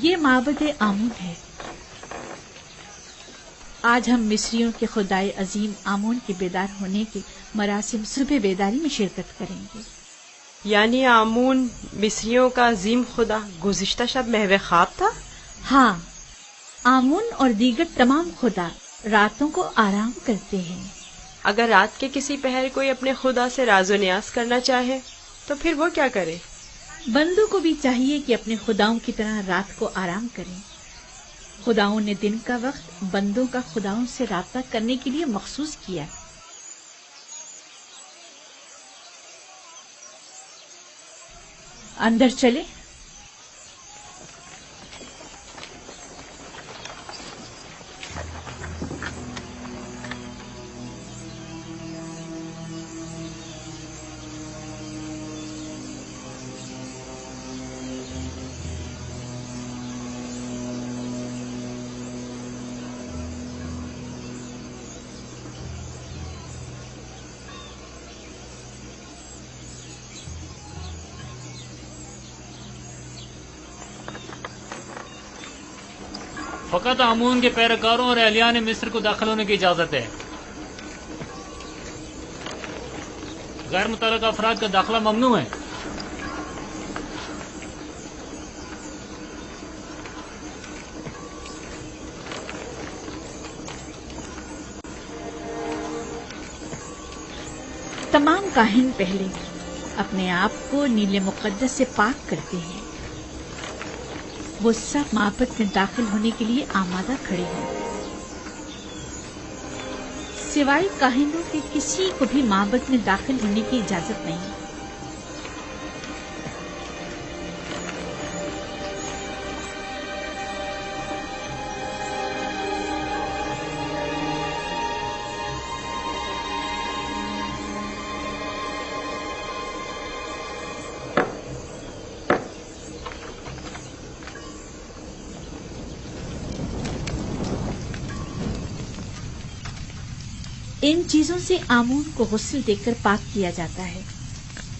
یہ معبد آمون ہے۔ آج ہم مصریوں کے خدائے عظیم آمون کے بیدار ہونے کے مراسم صبح بیداری میں شرکت کریں گے۔ یعنی آمون مصریوں کا عظیم خدا گزشتہ شب محو خواب تھا؟ ہاں، آمون اور دیگر تمام خدا راتوں کو آرام کرتے ہیں۔ اگر رات کے کسی پہر کوئی اپنے خدا سے راز و نیاز کرنا چاہے تو پھر وہ کیا کرے؟ بندوں کو بھی چاہیے کہ اپنے خداؤں کی طرح رات کو آرام کریں۔ خداؤں نے دن کا وقت بندوں کا خداؤں سے رابطہ کرنے کے لیے مخصوص کیا۔ اندر چلے۔ فقط آمون کے پیروکاروں اور اہلیان مصر کو داخل ہونے کی اجازت ہے۔ غیر متعلقہ افراد کا داخلہ ممنوع ہے۔ تمام کاہن پہلے اپنے آپ کو نیل مقدس سے پاک کرتے ہیں۔ وہ سب معبد میں داخل ہونے کے لیے آمادہ کھڑے ہیں۔ سوائے کاہنوں کے کسی کو بھی معبد میں داخل ہونے کی اجازت نہیں۔ ان چیزوں سے آمون کو غسل دے کر پاک کیا جاتا ہے،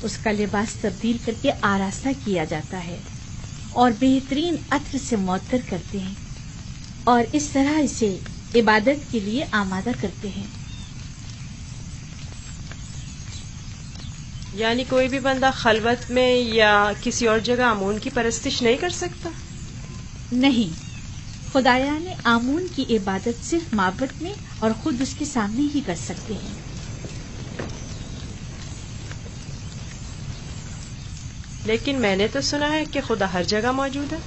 اس کا لباس تبدیل کر کے آراستہ کیا جاتا ہے اور بہترین عطر سے معطر کرتے ہیں اور اس طرح اسے عبادت کے لیے آمادہ کرتے ہیں۔ یعنی کوئی بھی بندہ خلوت میں یا کسی اور جگہ آمون کی پرستش نہیں کر سکتا؟ نہیں، خدایان آمون کی عبادت صرف معبد میں اور خود اس کے سامنے ہی کر سکتے ہیں۔ لیکن میں نے تو سنا ہے کہ خدا ہر جگہ موجود ہے۔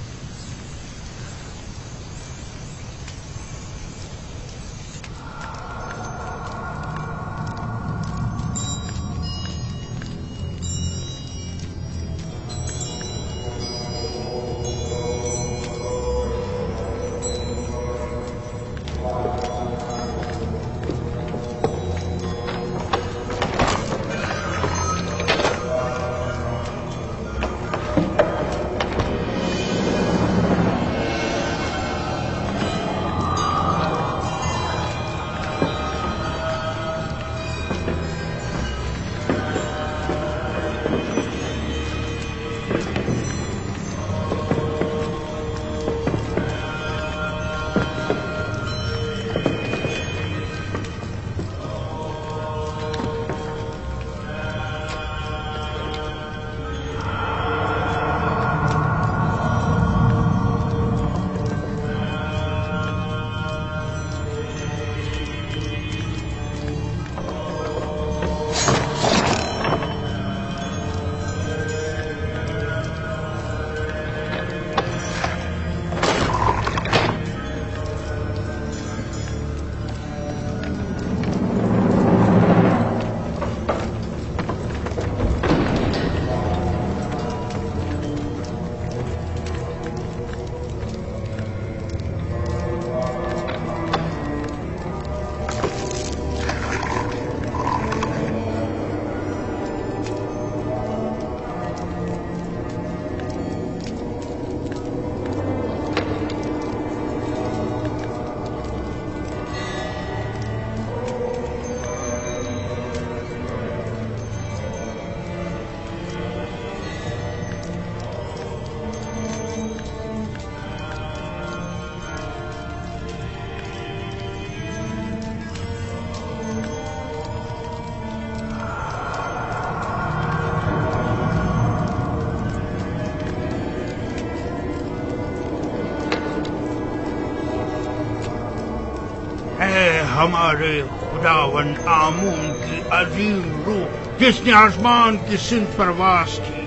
ہمارے خداوند آمون کی عظیم روح جس نے آسمان کی سمت پرواز کی،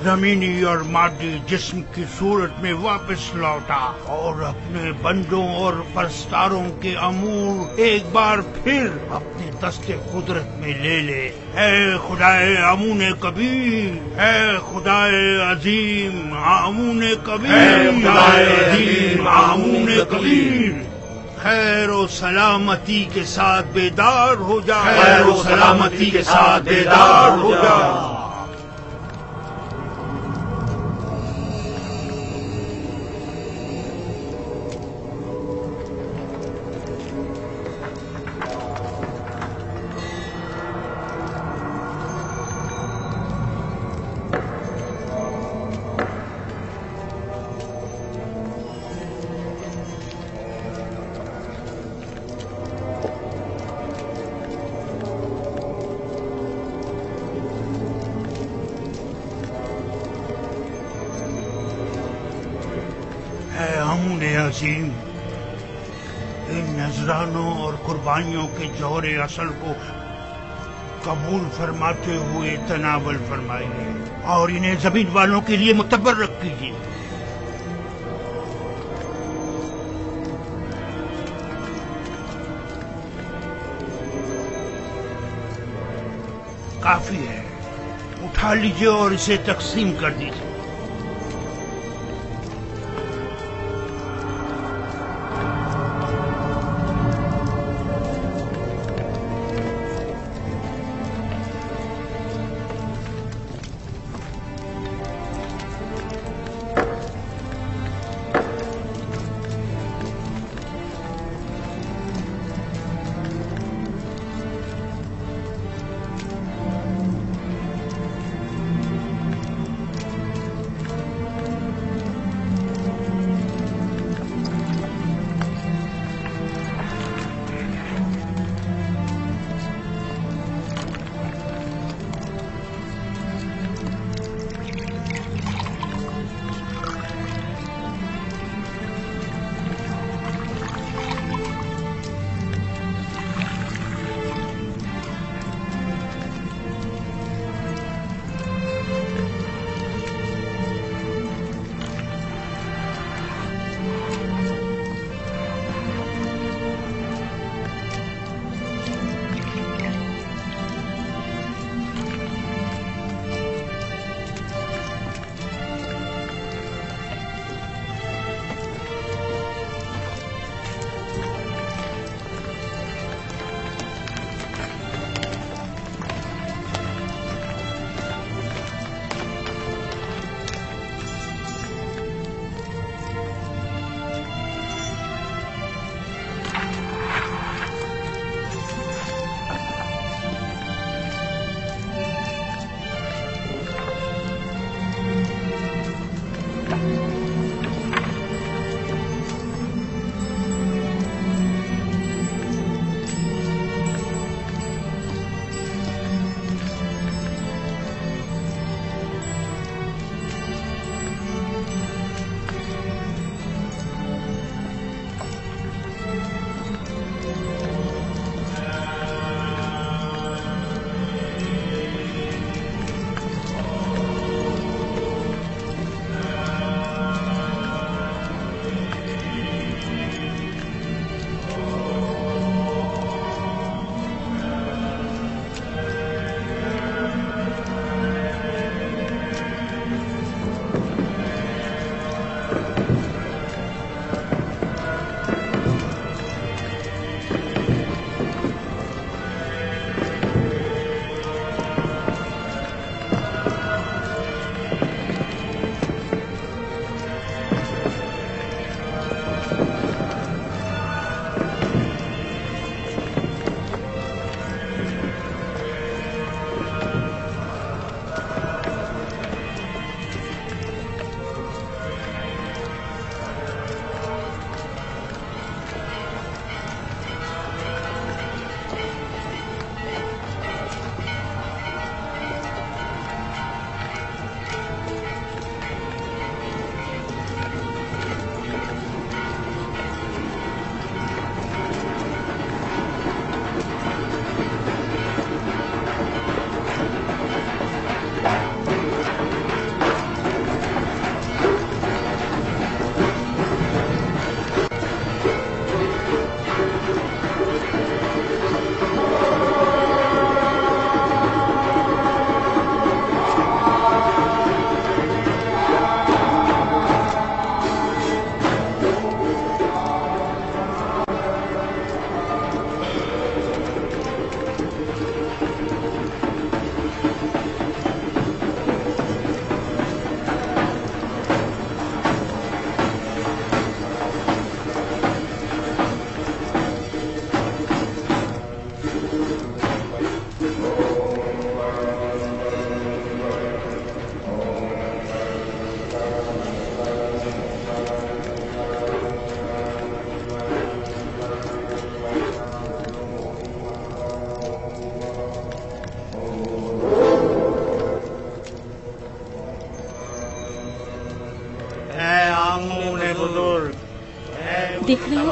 زمینی اور مادی جسم کی صورت میں واپس لوٹا اور اپنے بندوں اور پرستاروں کے امور ایک بار پھر اپنے دست قدرت میں لے لے۔ اے خدائے آمون کبیر، اے خدائے عظیم آمون کبیر، اے خدائے عظیم آمون کبیر، خیر و سلامتی کے ساتھ بیدار ہو جا، خیر و سلامتی کے ساتھ بیدار ہو جا۔ اے آمون عظیم، ان نذرانوں اور قربانیوں کے جوہر اصل کو قبول فرماتے ہوئے تناول فرمائیے اور انہیں زمین والوں کے لیے متبرک کیجیے۔ کافی ہے، اٹھا لیجیے اور اسے تقسیم کر دیجیے۔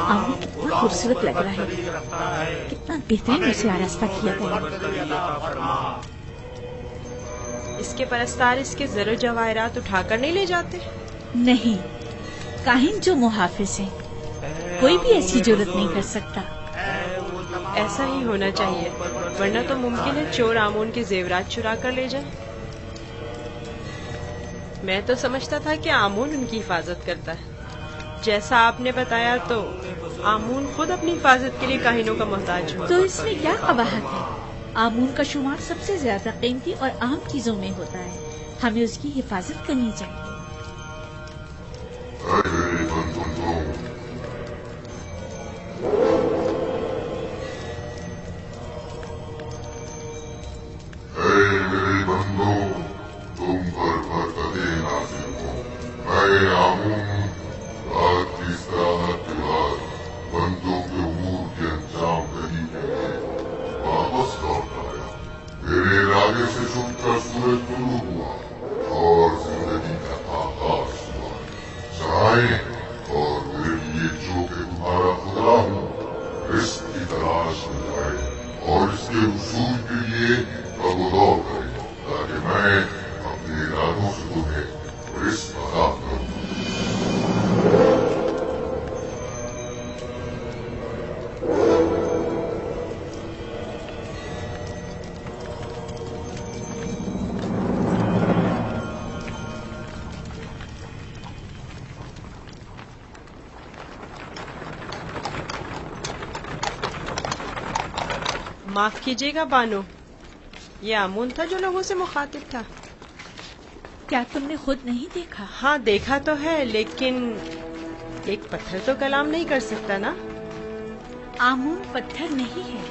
आमूल कितना खूबसूरत लग रहा है, कितना बेहतरीन उसे आरास्ता किया गया। इसके परस्तार इसके ज़रो जवाहरात उठाकर नहीं ले जाते? नहीं, काहिन जो मुहाफिज है, कोई भी ऐसी जुर्रत नहीं कर सकता। ऐसा ही होना चाहिए, वरना तो मुमकिन है चोर आमून के जेवरात चुरा कर ले जाए। मैं तो समझता था कि आमून उनकी हिफाजत करता है। जैसा आपने बताया तो आमून खुद अपनी हिफाजत के लिए काहिनों का मोहताज हो। तो इसमें क्या कबाहत है? आमून का शुमार सबसे ज्यादा कीमती और अहम चीजों में होता है, हमें उसकी हिफाजत करनी चाहिए। मेरे बंदों, तुम पर बरकते नाज़िल हो। मैं आमून रात की इस्तिराहत के बाद बंदों के उमूर के अंजाम दही के लिए वापस लौट आया। मेरे इरादे से छुपकर सूरज तुलू हुआ और जिंदगी का आगाज हुआ। चाहे और मेरे लिए जो कि तुम्हारा खुदा हूँ, रिस्क की तलाश में जाए और इसके उसूल के लिए कबूल करे, ताकि मैं अपने इरादों से तुम्हें रिस्क अता करूँ। माफ कीजिएगा बानो, ये आमून था जो लोगों से मुखातिब था। क्या तुमने खुद नहीं देखा? हाँ देखा तो है, लेकिन एक पत्थर तो कलाम नहीं कर सकता ना। आमून पत्थर नहीं है,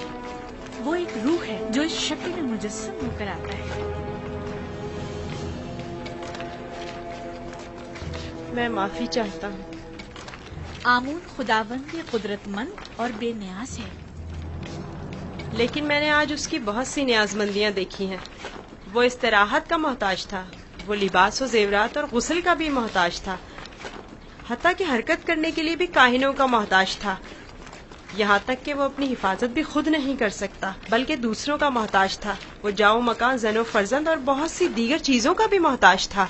वो एक रूह है जो इस शक्ल में मुजस्सम होकर आता है। मैं माफी चाहता हूँ। आमून खुदावंद कुदरतमंद और बेनियाज है। लेकिन मैंने आज उसकी बहुत सी न्याजमंदियां देखी हैं। वो इस्तिराहत का मोहताज था, वो लिबास और जेवरात और गुस्ल का भी मोहताज था, हत्ता कि हरकत करने के लिए भी काहिनों का मोहताज था। यहाँ तक कि वो अपनी हिफाजत भी खुद नहीं कर सकता, बल्कि दूसरों का मोहताज था। वो जाओ मकान, जनो फर्जंद और बहुत सी दीगर चीजों का भी मोहताज था।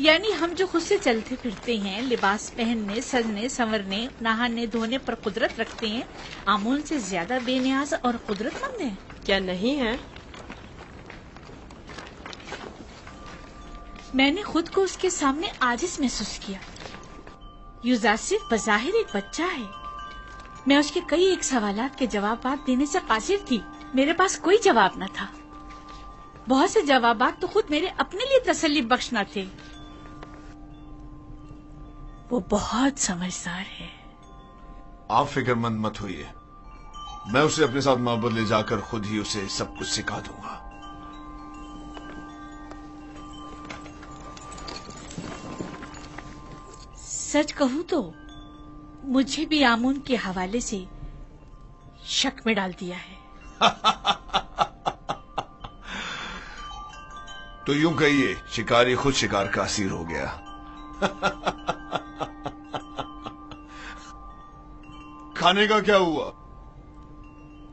यानी हम जो खुद से चलते फिरते हैं, लिबास पहनने, सजने, संवरने, नहाने धोने पर कुदरत रखते हैं, आमून से ज्यादा बेनियाज और कुदरतमंद हैं। क्या नहीं है? मैंने खुद को उसके सामने आजिज महसूस किया। युजासिफ बज़ाहिर एक बच्चा है। मैं उसके कई एक सवालात के जवाब देने से कासिर थी। मेरे पास कोई जवाब न था। बहुत से जवाबात तो खुद मेरे अपने लिए तसल्ली बख्श न थे। वो बहुत समझदार है। आप फिक्रमंद मत होइए, मैं उसे अपने साथ मोहब्बत ले जाकर खुद ही उसे सब कुछ सिखा दूंगा। सच कहूं तो मुझे भी आमून के हवाले से शक में डाल दिया है। तो यूं कहिए, शिकारी खुद शिकार का असीर हो गया। खाने का क्या हुआ?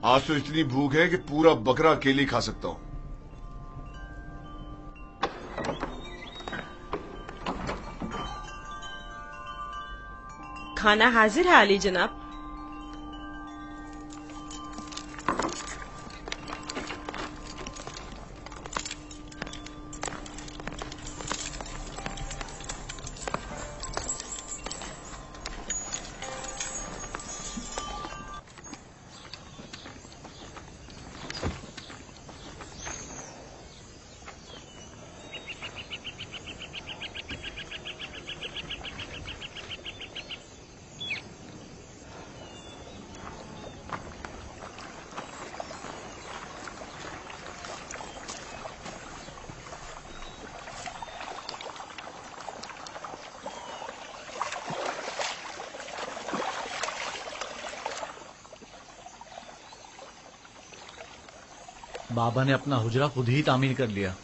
आज तो इतनी भूख है कि पूरा बकरा अकेले खा सकता हूं। खाना हाजिर है आली जनाब। बाबा ने अपना हुजरा खुद ही तामीर कर लिया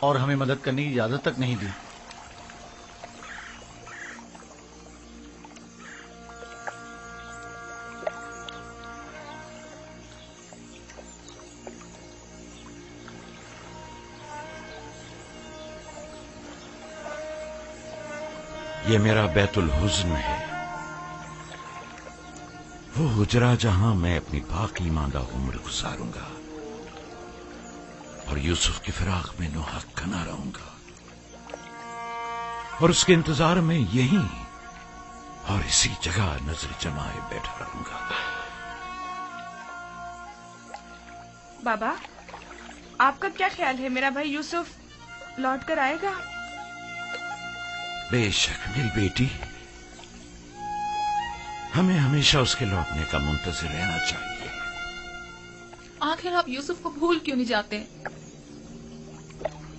और हमें मदद करने की इजाजत तक नहीं दी। یہ میرا بیت الحزن ہے، وہ حجرہ جہاں میں اپنی باقی ماندہ عمر گزاروں گا اور یوسف کی فراق میں نوحق نہ رہوں گا، اور اس کے انتظار میں یہیں اور اسی جگہ نظر جمائے بیٹھا رہوں گا۔ بابا، آپ کا کیا خیال ہے، میرا بھائی یوسف لوٹ کر آئے گا؟ بے شک میری بیٹی، ہمیں ہمیشہ اس کے لوٹنے کا منتظر رہنا چاہیے۔ آخر آپ یوسف کو بھول کیوں نہیں جاتے؟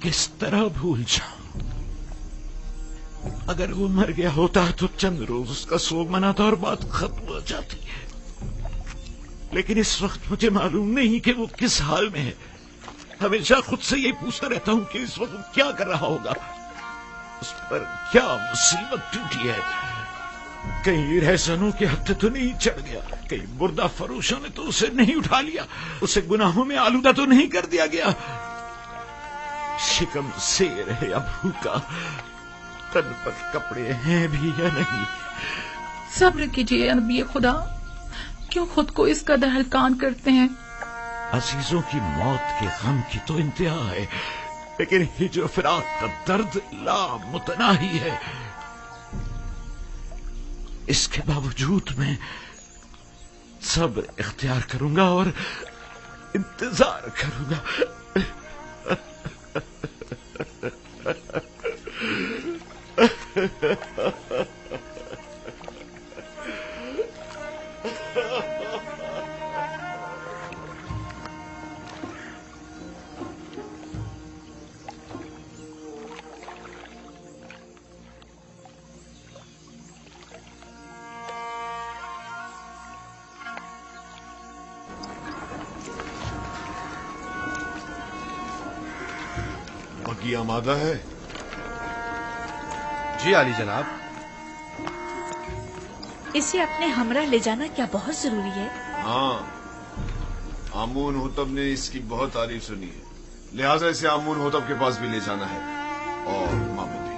کس طرح بھول جاؤں؟ اگر وہ مر گیا ہوتا تو چند روز اس کا سوگ مناتا اور بات ختم ہو جاتی ہے، لیکن اس وقت مجھے معلوم نہیں کہ وہ کس حال میں ہے۔ ہمیشہ خود سے یہ پوچھتا رہتا ہوں کہ اس وقت وہ کیا کر رہا ہوگا، اس پر کیا مصیبت ٹوٹی ہے۔ کہیں رہزنوں کے ہتھے تو نہیں چڑھ گیا، کہیں مردہ فروشوں نے تو اسے نہیں اٹھا لیا، اسے گناہوں میں آلودہ تو نہیں کر دیا گیا۔ شکم سیر ہے یا بھوکا، تن پر کپڑے ہیں بھی یا نہیں۔ صبر کیجیے نبی خدا، کیوں خود کو اس قدر ہلکان کرتے ہیں؟ عزیزوں کی موت کے غم کی تو انتہا ہے، لیکن ہجر و فراق کا درد لامتناہی ہے۔ اس کے باوجود میں صبر اختیار کروں گا اور انتظار کروں گا۔ بگی آمادہ ہے؟ جی عالی جناب۔ اسے اپنے ہمراہ لے جانا کیا بہت ضروری ہے؟ ہاں، آمون ہوتب نے اس کی بہت تعریف سنی ہے، لہٰذا اسے آمون ہوتب کے پاس بھی لے جانا ہے، اور معبود بھی۔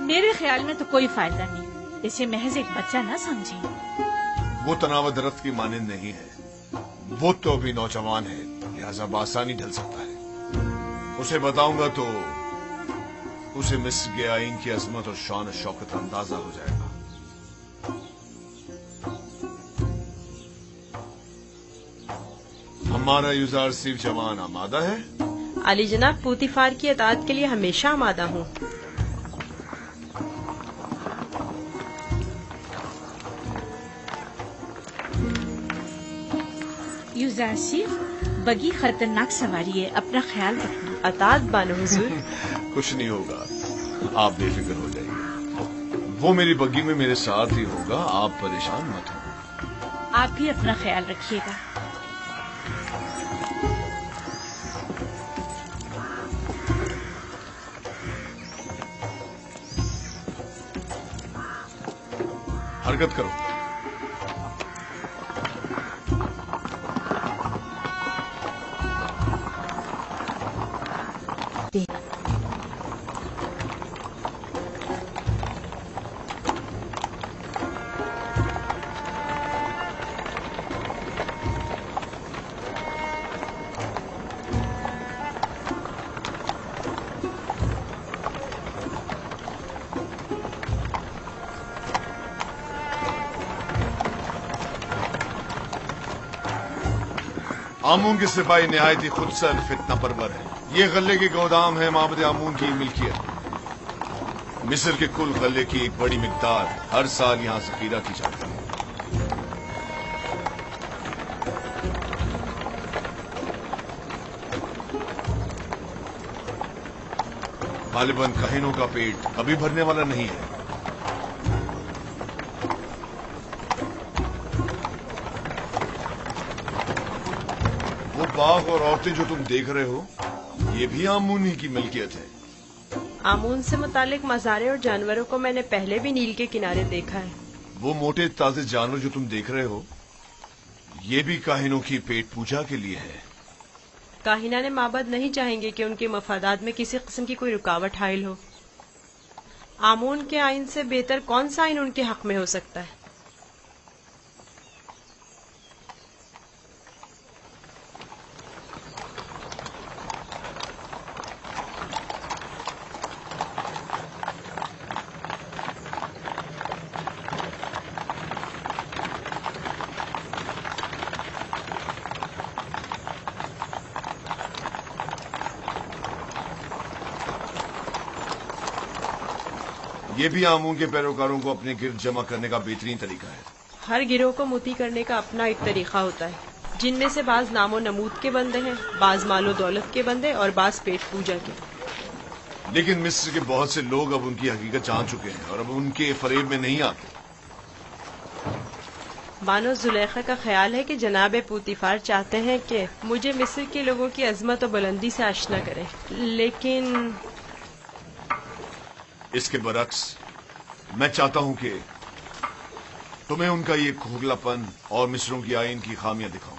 میرے خیال میں تو کوئی فائدہ نہیں، اسے محض ایک بچہ نہ سمجھیں۔ وہ تناوت درخت کی مانند نہیں ہے، وہ تو ابھی نوجوان ہے، لہٰذا بآسانی ڈھل سکتا ہے۔ اسے بتاؤں گا تو اسے مصر کے آئین کی عظمت اور شان و شوکت اندازہ ہو جائے گا۔ ہمارا یوزار صرف جوان آمادہ ہے؟ علی جناب، پوتیفار کی اطاعت کے لیے ہمیشہ آمادہ ہوں۔ یوزار صرف بگی خطرناک سواری ہے، اپنا خیال رکھنا۔ اطاعت بانو حضور۔ کچھ نہیں ہوگا، آپ بے فکر ہو جائیے، وہ میری بگی میں میرے ساتھ ہی ہوگا، آپ پریشان مت ہوں۔ آپ بھی اپنا خیال رکھیے گا۔ حرکت کرو۔ آمون کے سپاہی نہایت ہی خود سر فتنہ پرور ہے۔ یہ غلے کے گودام ہے معبد آمون کی ملکیت۔ مصر کے کل غلے کی ایک بڑی مقدار ہر سال یہاں ذخیرہ کی جاتی ہے۔ غالباً کاہنوں کا پیٹ ابھی بھرنے والا نہیں ہے۔ وہ باغ اور عورتیں جو تم دیکھ رہے ہو، یہ بھی آمون ہی کی ملکیت ہے۔ آمون سے متعلق مزارے اور جانوروں کو میں نے پہلے بھی نیل کے کنارے دیکھا ہے۔ وہ موٹے تازے جانور جو تم دیکھ رہے ہو، یہ بھی کاہنوں کی پیٹ پوجا کے لیے ہے۔ کاہنان معبد نہیں چاہیں گے کہ ان کے مفادات میں کسی قسم کی کوئی رکاوٹ حائل ہو۔ आमून के आइन से बेहतर कौन सा आइन उनके हक में हो सकता है? ये भी आमून के पैरोकारों को अपने गिर्द जमा करने का बेहतरीन तरीका है। हर गिरोह को मोती करने का अपना एक तरीका होता है, जिनमें से बाज नामो नमूद के बंदे हैं, बाज मालो दौलत के बंदे और बाज पेट पूजा के। लेकिन मिस्र के बहुत से लोग अब उनकी हकीकत जान चुके हैं और अब उनके फरेब में नहीं आते। बानो जुलेखा का ख्याल है कि जनाब पूतीफार चाहते हैं कि मुझे मिस्र के लोगों की अजमत और बुलंदी से आशना करें, लेकिन इसके बरक्स मैं चाहता हूं कि तुम्हें उनका ये खोखलापन और मिस्रों की आइन की खामियां दिखाऊं।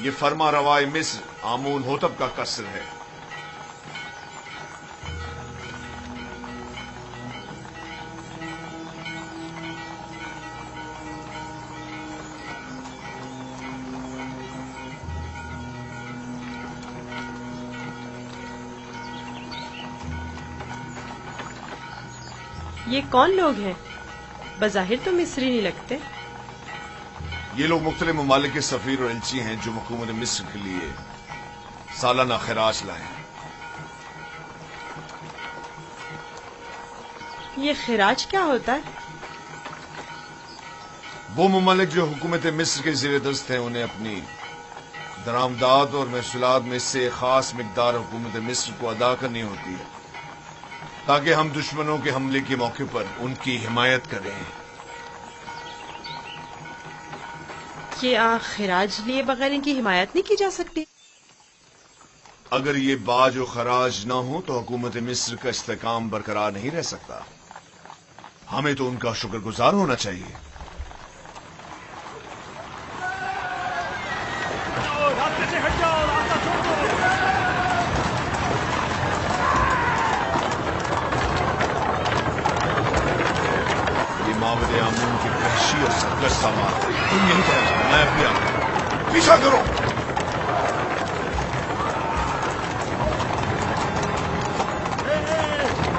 ये फरमा रवाए मिस्र आमून होतब का कसर है। ये कौन लोग हैं? बज़ाहिर तो मिस्री नहीं लगते। ये लोग मुख्तलिफ ममालिक के सफीर और एलची हैं जो हुकूमत मिस्र के लिए सालाना खिराज लाए हैं। ये खिराज क्या होता है? वो ममालिक जो हुकूमत मिस्र के ज़ेर दस्त हैं उन्हें अपनी दरामदाद और महसूलात में से खास मिकदार हुकूमत मिस्र को अदा करनी होती है ताकि हम दुश्मनों के हमले के मौके पर उनकी हिमायत करें। क्या खिराज लिए बगैर इनकी हिमायत नहीं की जा सकती? अगर ये बाज और खराज ना हो तो हुकूमत मिस्र का इस्तेकाम बरकरार नहीं रह सकता। हमें तो उनका शुक्रगुजार होना चाहिए। रास्ते से हट जाओ, रास्ता छोड़ दो। ये मावद आमून की वहशी और सरकश सामान। तुम यहीं ठहरो, मैं भी आ। पीछा करो।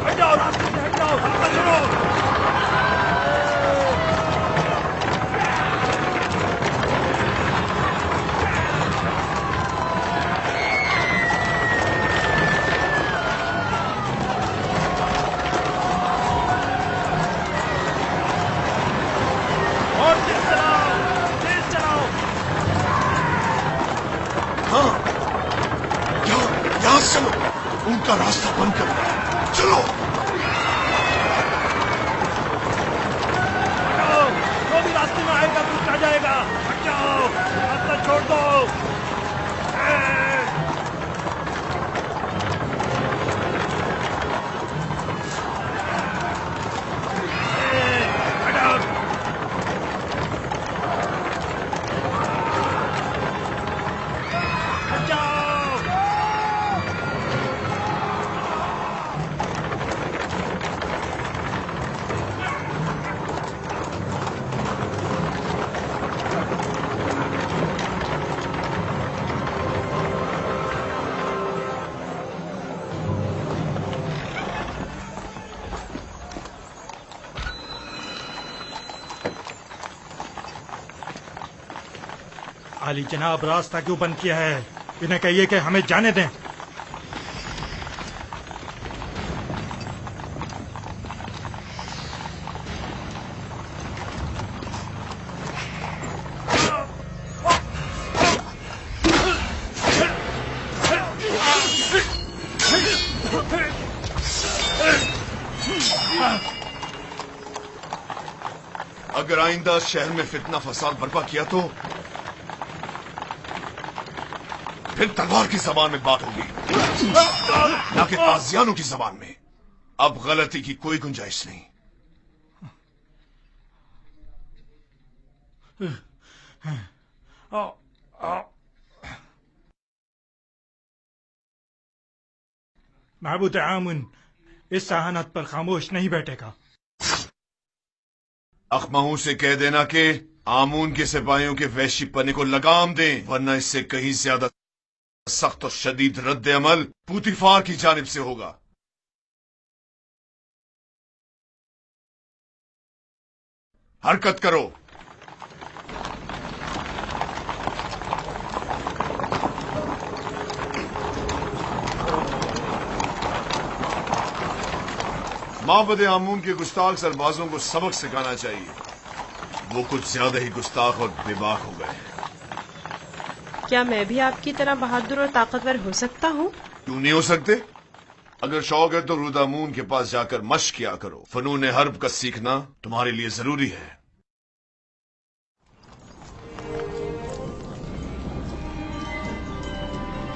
हट जाओ, रास्ते से हट जाओ, रास्ता छोड़ो। उनका रास्ता बंद करो। चलो जो भी रास्ते में आएगा कुछ आ जाएगा। हट जाओ, रास्ता छोड़ दो। आली जनाब, रास्ता क्यों बंद किया है? इन्हें कहिए कि हमें जाने दें। اگر آئندہ شہر میں فتنہ فساد برپا کیا تو پھر تلوار کی زبان میں بات ہوگی، نہ کہ تازیانوں کی زبان میں۔ اب غلطی کی کوئی گنجائش نہیں۔ معبود آمون اس ذہانت پر خاموش نہیں بیٹھے گا۔ اخماہوں سے کہہ دینا کہ آمون کے سپاہیوں کے وحشی پنے کو لگام دیں، ورنہ اس سے کہیں زیادہ سخت اور شدید رد عمل پوتیفار کی جانب سے ہوگا۔ حرکت کرو۔ معبد آمون کے گستاخ سربازوں کو سبق سکھانا چاہیے، وہ کچھ زیادہ ہی گستاخ اور بے باک ہو گئے ہیں۔ کیا میں بھی آپ کی طرح بہادر اور طاقتور ہو سکتا ہوں؟ کیوں نہیں ہو سکتے؟ اگر شوق ہے تو رودامون کے پاس جا کر مشق کیا کرو، فنون حرب کا سیکھنا تمہارے لیے ضروری ہے۔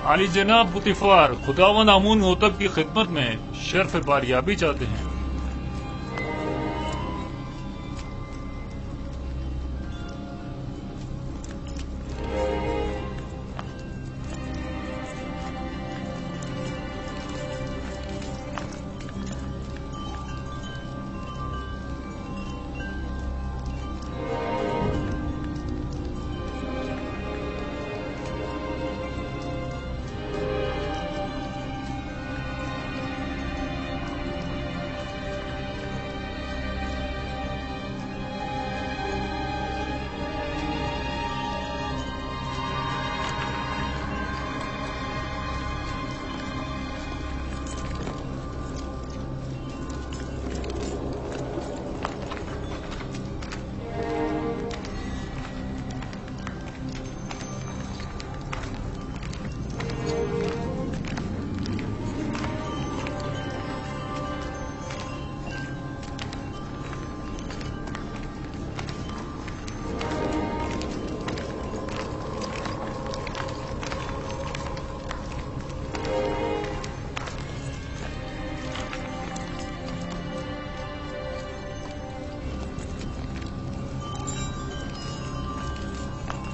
عالی جناب پوتیفار، خداوند آمون ہوتب کی خدمت میں شرف باریابی چاہتے ہیں۔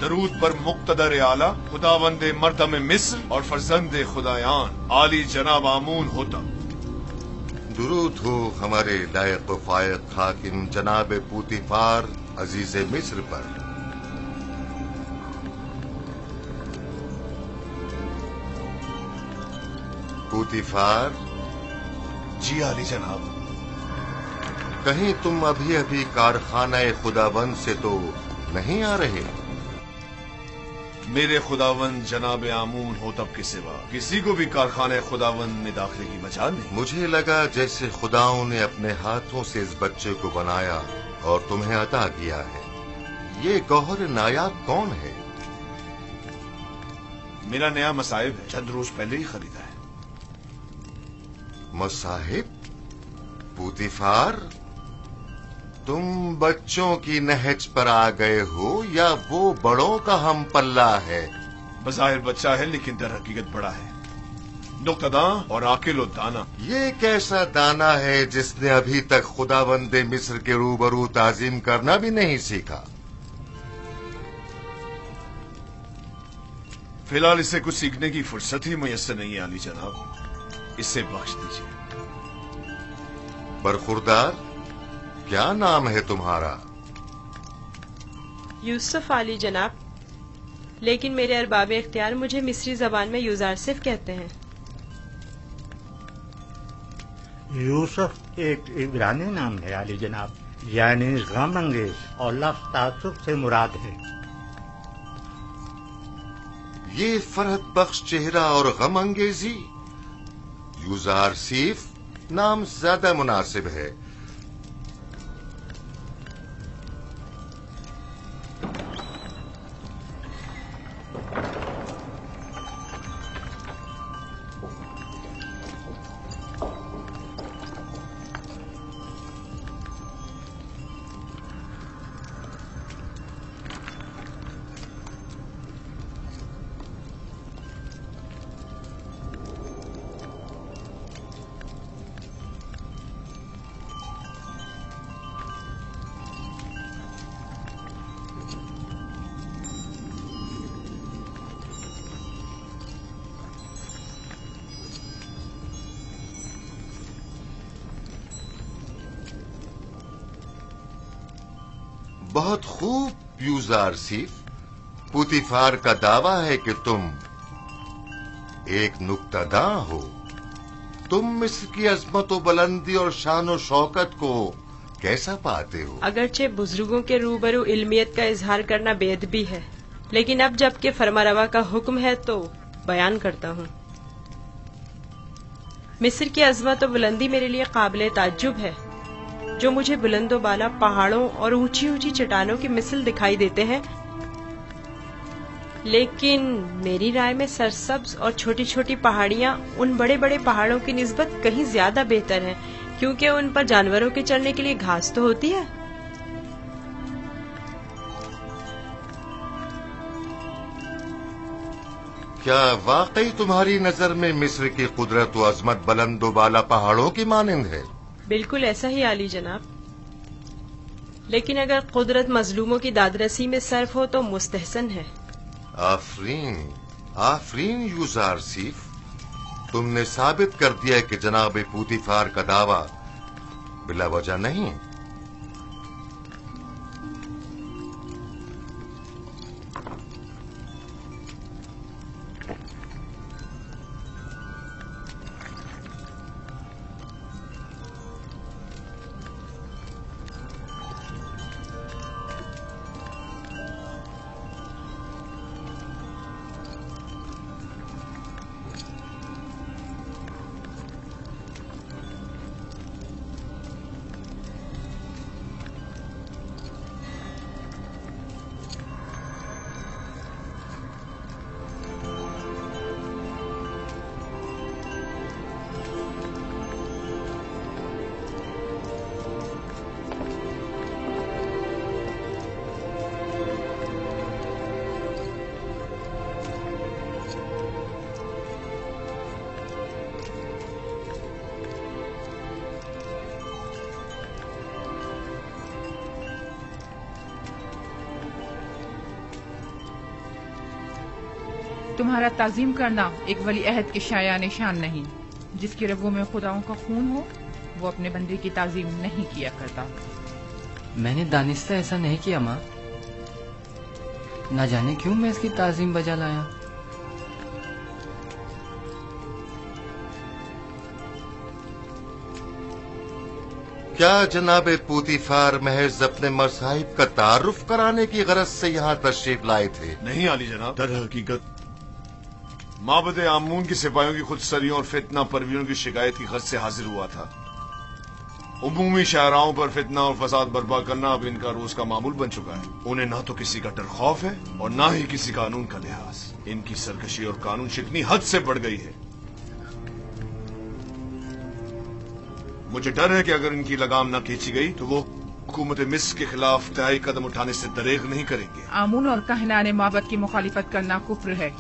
درود پر مقتدر اعلیٰ خداوند مردم مصر اور فرزند خدایان عالی جناب آمون ہوتا۔ درود ہو ہمارے لائق و فائق حاکم جناب پوتیفار عزیز مصر پر۔ پوتیفار جی عالی جناب۔ کہیں تم ابھی کارخانہ خداوند سے تو نہیں آ رہے؟ میرے خداوند جناب آمون ہوتب کے سوا کسی کو بھی کارخانہ خداوند میں داخلے کی مجال نہیں۔ مجھے لگا جیسے خداؤں نے اپنے ہاتھوں سے اس بچے کو بنایا اور تمہیں عطا کیا ہے۔ یہ گوہر نایاب کون ہے؟ میرا نیا مصاحب ہے، چند روز پہلے ہی خریدا ہے۔ مصاحب؟ پوتیفار، تم بچوں کی نہج پر آ گئے ہو یا وہ بڑوں کا ہم پلہ ہے؟ بظاہر بچہ ہے لیکن در حقیقت بڑا ہے، نقطہ داں اور عاقل و دانا۔ یہ کیسا دانا ہے جس نے ابھی تک خداوند مصر کے روبرو تعظیم کرنا بھی نہیں سیکھا؟ فی الحال اسے کچھ سیکھنے کی فرصت ہی میسر نہیں ہے عالی جناب، اسے بخش دیجیے۔ برخوردار، کیا نام ہے تمہارا؟ یوسف عالی جناب، لیکن میرے ارباب اختیار مجھے مصری زبان میں یوزارسف کہتے ہیں۔ یوسف ایک عبرانی نام ہے عالی جناب، یعنی غم انگیز، اور لفظ تعصب سے مراد ہے۔ یہ فرحت بخش چہرہ اور غم انگیزی، یوزارسیف نام زیادہ مناسب ہے۔ बहुत खूब यूजार सीफ। पुतिफार का दावा है कि तुम एक नुक्तादा हो। तुम मिस्र की अजमत व बुलंदी और शान व शौकत को कैसा पाते हो? अगरचे बुजुर्गों के रूबरू इल्मियत का इजहार करना बेअदबी है, लेकिन अब जबकि फरमारवा का हुक्म है तो बयान करता हूँ। मिस्र की अजमत व बुलंदी मेरे लिए काबिल ताज्जुब है। जो मुझे बुलंदो बाला पहाड़ों और ऊंची ऊंची चट्टानों की मिसल दिखाई देते हैं, लेकिन मेरी राय में सरसब्ज और छोटी छोटी पहाड़ियाँ उन बड़े बड़े पहाड़ों की निस्बत कहीं ज्यादा बेहतर हैं, क्योंकि उन पर जानवरों के चरने के लिए घास तो होती है। क्या वाकई तुम्हारी नजर में मिस्र की कुदरत व अजमत बुलंदो बाला पहाड़ों की मानंद है? बिल्कुल ऐसा ही आली जनाब, लेकिन अगर कुदरत मजलूमों की दादरसी में सर्फ हो तो मुस्तहसन है। आफरीन, आफरीन यूजार सीफ, तुमने साबित कर दिया कि जनाब पुतिफार का दावा बिला वजह नहीं। तुम्हारा ताजीम करना एक वली अहद के शाया निशान नहीं। जिसकी रगों में खुदाओं का खून हो वो अपने बंदे की ताजीम नहीं किया करता। मैंने दानिस्ता ऐसा नहीं किया माँ, ना जाने क्यों मैं इसकी ताजीम बजा लाया। क्या जनाब पुतिफार महज अपने मसाहिब का तारुफ कराने की गरज से यहाँ तशरीफ लाए थे? नहीं आली जनाब, दर हकीकत माबद आमून की सिपाहियों की खुदसरियों और फितना परवीरों की शिकायत की गरज से हाजिर हुआ था। उमूमी शाहराओं पर फितना और फसाद बर्पा करना अब इनका रोज का मामूल बन चुका है। उन्हें ना तो किसी का डर खौफ है और ना ही किसी कानून का लिहाज। इनकी सरकशी और कानून शिकनी हद से बढ़ गई है। मुझे डर है कि अगर इनकी लगाम न खींची गई तो वो हुकूमत मिस्र के खिलाफ तय कदम उठाने से दरेग नहीं करेंगे। आमून और कहनाने माबद की मुखालिफत करना कुफ्र है।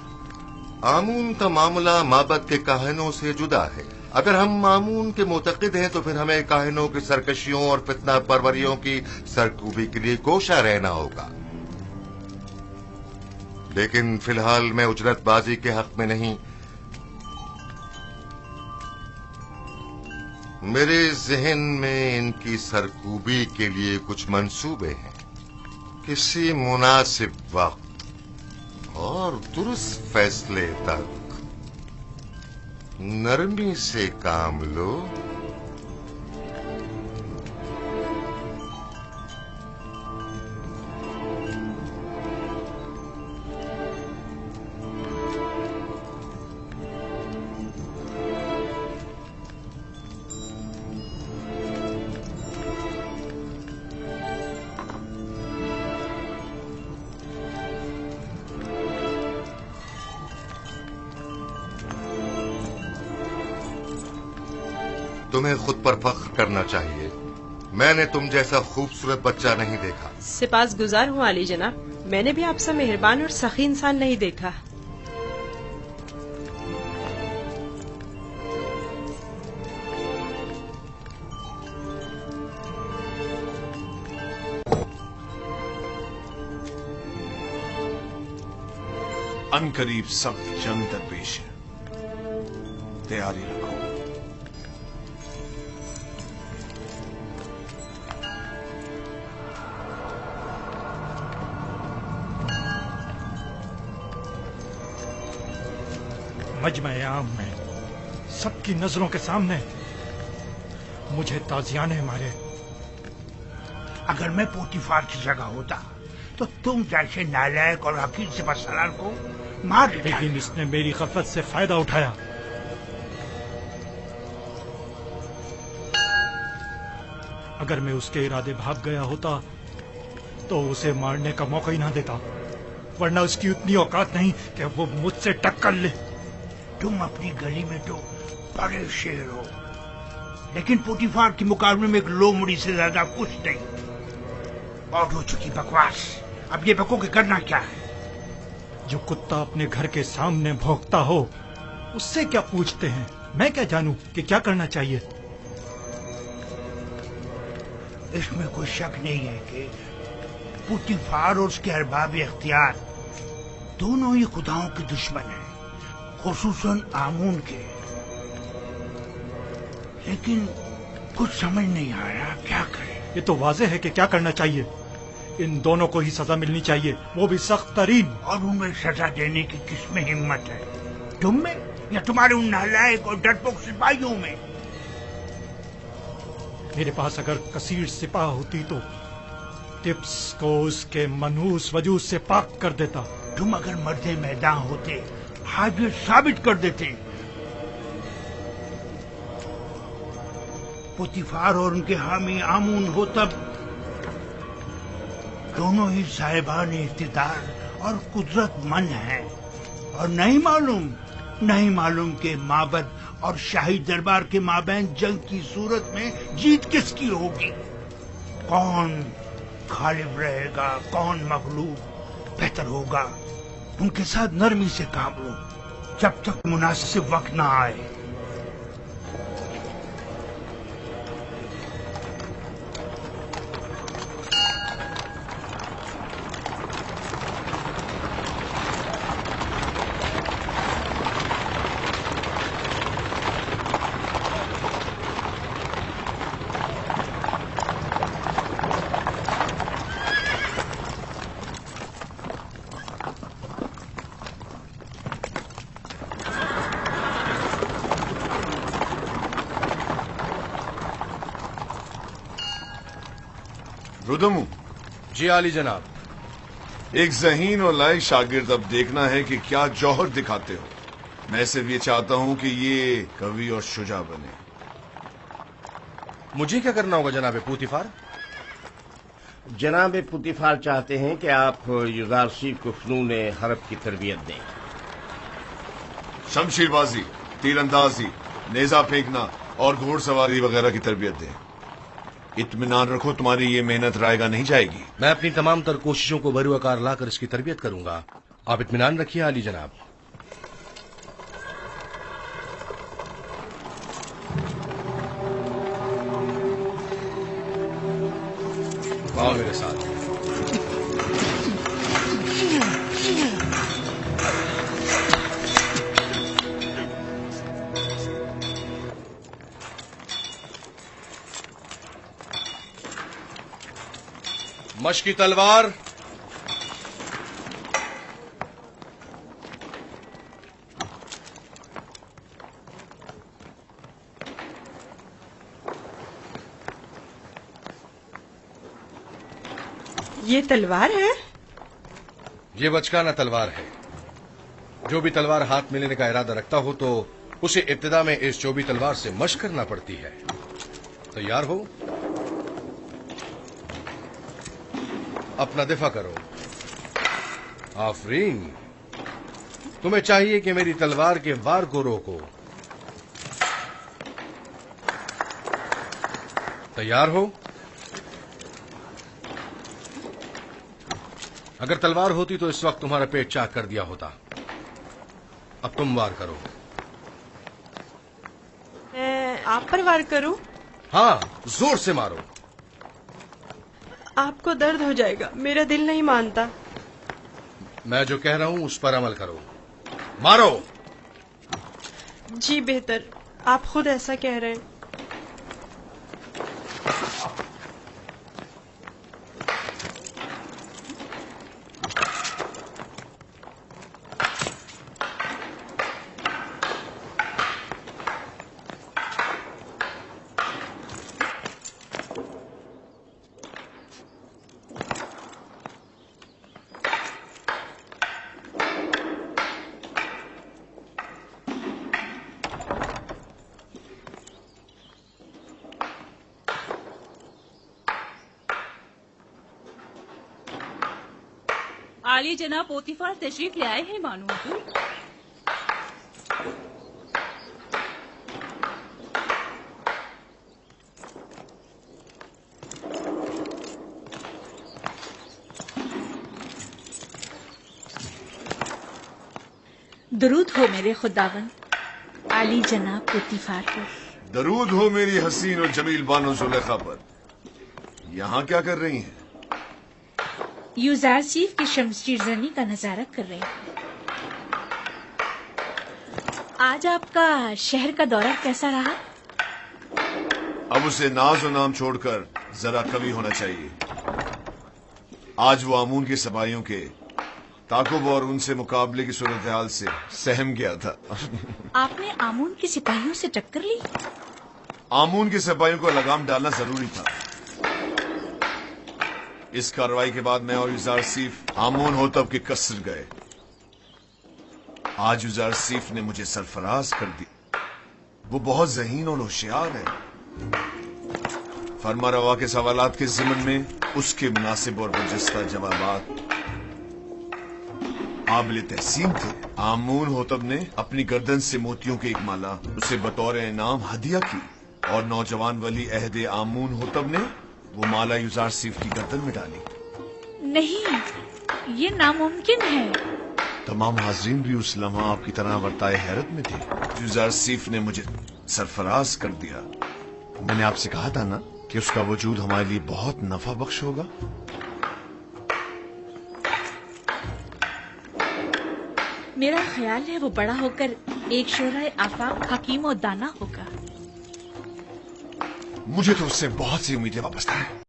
आमून का मामला माबद के काहिनों से जुदा है। अगर हम आमून के मुतक़िद हैं तो फिर हमें काहिनों की सरकशियों और फितना परवरियों की सरकूबी के लिए कोशा रहना होगा। लेकिन फिलहाल मैं उजरतबाजी के हक में नहीं। मेरे जहन में इनकी सरकूबी के लिए कुछ मंसूबे हैं। किसी मुनासिब वक्त और दुरुस्त फैसले तक नरमी से काम लो। तुम्हें खुद पर फख्र करना चाहिए। मैंने तुम जैसा खूबसूरत बच्चा नहीं देखा। सिपास गुजार हूँ आली जनाब, मैंने भी आपसे मेहरबान और सखी इंसान नहीं देखा। अनकरीब सख्त जंग दरपेश है, तैयारी रखो। मजमे आम में सबकी नजरों के सामने मुझे ताजियाने मारे। अगर मैं पोतीफार की जगह होता तो तुम जैसे नालायक और हकीर सिपहसालार को मार देता। लेकिन इसने मेरी गफलत से फायदा उठाया। अगर मैं उसके इरादे भाग गया होता तो उसे मारने का मौका ही ना देता, वरना उसकी उतनी औकात नहीं कि वो मुझसे टक्कर ले। तुम अपनी गली में तो बड़े शेर हो, लेकिन पोतीफार के मुकाबले में एक लोमड़ी से ज्यादा कुछ नहीं। बहुत हो चुकी बकवास, अब ये बको के करना क्या है? जो कुत्ता अपने घर के सामने भौंकता हो उससे क्या पूछते हैं? मैं क्या जानूं कि क्या करना चाहिए? इसमें कोई शक नहीं है कि पोतीफार और उसके अरबाब इख्तियार दोनों ही खुदाओं के दुश्मन हैं, खुसूसन आमून के। लेकिन कुछ समझ नहीं आ रहा क्या करें। ये तो वाज़ेह है कि क्या करना चाहिए। इन दोनों को ही सजा मिलनी चाहिए, वो भी सख्त तरीन। और उन्हें सजा देने की किसमें हिम्मत है? तुम में या तुम्हारे उन नालायक और डरपोक सिपाहियों में? मेरे पास अगर कसीर सिपाह होती तो टिप्स को उसके मनहूस वजूद से पाक कर देता। तुम अगर मर्दे मैदान होते आज ये साबित कर देते। पोतीफार और उनके हामी आमून हो तब दोनों ही साहिबान इख्तिदार और कुदरतमंद हैं, और नहीं मालूम के माबद और शाही दरबार के माबैन जंग की सूरत में जीत किसकी होगी। कौन गालिब रहेगा, कौन मगलूब? बेहतर होगा उनके साथ नरमी से काम लो जब तक मुनासिब वक्त ना आए। रुदमू। जी आली जनाब। एक ज़हीन और लायक शागिर्द अब देखना है कि क्या जौहर दिखाते हो। मैं सिर्फ ये चाहता हूं कि ये कवि और शुजा बने। मुझे क्या करना होगा जनाब पोतीफार? जनाब पोतीफार चाहते हैं कि आप युजारसी को फ़नून हरब की तरबियत दें। शमशीरबाजी, तीरंदाजी, नेजा फेंकना और घोड़सवारी वगैरह की तरबियत दें। इत्मीनान रखो, तुम्हारी ये मेहनत रायगा नहीं जाएगी। मैं अपनी तमाम तर कोशिशों को बरूआकार लाकर इसकी तरबियत करूंगा। आप इत्मीनान रखिए आली जनाब। आओ मेरे साथ। मशकी तलवार, ये तलवार है? ये बचकाना तलवार है। जो भी तलवार हाथ में लेने का इरादा रखता हो तो उसे इब्तिदा में इस चौबी तलवार से मशक करना पड़ती है। तैयार हो? अपना दिफा करो। आफरीन, तुम्हें चाहिए कि मेरी तलवार के वार को रोको। तैयार हो? अगर तलवार होती तो इस वक्त तुम्हारा पेट चाक कर दिया होता। अब तुम वार करो। मैं आप पर वार करूं? हाँ, जोर से मारो। आपको दर्द हो जाएगा, मेरा दिल नहीं मानता। मैं जो कह रहा हूं उस पर अमल करो। मारो। जी बेहतर, आप खुद ऐसा कह रहे हैं। आली जनाब पोतीफार तशरीफ ले आए हैं मानो हुजूर। दरूद हो मेरे खुदावन आली जनाब पोतीफार पर। दरूद हो मेरी हसीन और जमील बानो जुलेखा पर। यहाँ क्या कर रही हैं? यूजारसीफ की शमशीरजनी का नजारा कर रहे हैं। आज आपका शहर का दौरा कैसा रहा? अब उसे नाज और नाम छोड़कर जरा कवि होना चाहिए। आज वो आमून के सपाहियों के ताकुब और उनसे मुकाबले की सूरत हाल से सहम गया था। आपने आमून के सिपाहियों से टक्कर ली? आमून के सिपाहियों को लगाम डालना जरूरी था। इस कार्रवाई के बाद मैं और यूजारसीफ आमून होतब के कसर गए। आज यूजारसीफ ने मुझे सरफराज कर दी। वो बहुत ज़हीन और होशियार है। फरमा रवा के सवालात के ज़िमन में उसके मुनासिब और बरजस्ता जवाबात काबिल तहसीन थे। आमून होतब ने अपनी गर्दन से मोतियों की एक माला उसे बतौर इनाम हदिया की और नौजवान वली अहदे आमून होतब ने वो माला यूजारसीफ की गर्दन में डाली। नहीं, ये नामुमकिन है। तमाम हाजरीन भी उस लम्हा आपकी तरह वर्ताए हैरत में थे। यूजारसीफ ने मुझे सरफराज कर दिया। मैंने आपसे कहा था ना कि उसका वजूद हमारे लिए बहुत नफा बख्श होगा। मेरा ख्याल है वो बड़ा होकर एक शोराए आफाक हकीम और दाना होगा। मुझे तो उससे बहुत सी उम्मीदें वाबस्ता हैं।